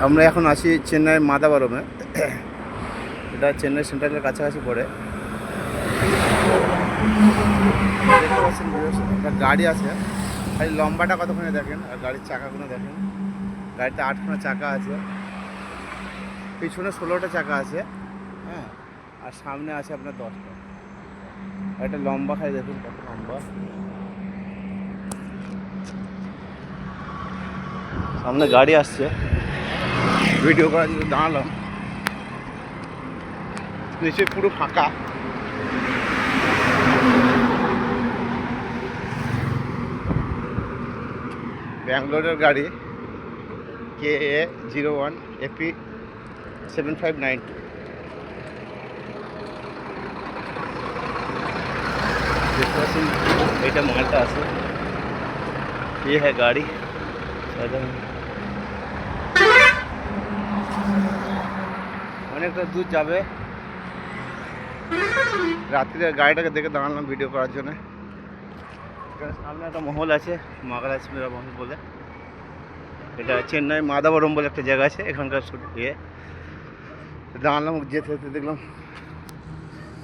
আমরা এখন আছি চেন্নাইয়ের মাদাবরমে। এটা চেন্নাই সেন্ট্রালের কাছাকাছি পড়ে। দেখতে পাচ্ছেন একটা গাড়ি আছে, খালি লম্বাটা কতক্ষণে দেখেন আর গাড়ির চাকাগুলো দেখেন। গাড়িতে 8খানা চাকা আছে, পিছনে 16টা চাকা আছে, হ্যাঁ, আর সামনে আছে আপনার 10টা। একটা লম্বা খালি দেখুন কত লম্বা। সামনে গাড়ি আসছে, ভিডিও করার জন্য দাঁড়ালাম। নিচে পুরো ফাঁকা। ব্যাঙ্গালোরের গাড়ি KA01 AP 7592। देखते पाচ্ছেন এটা মালটা আছে। ये है गाड़ी। অনেকটা দূর যাবে। রাত্রিরে গাড়িটাকে দেখে দাঁড়ালাম ভিডিও করার জন্য। এখানে সামনে একটা মহল আছে, মহালক্ষ্মীরা মহল বলে। এটা চেন্নাই মাদাবরম বলে একটা জায়গা আছে, এখানকার দাঁড়ালাম, যেতে যেতে দেখলাম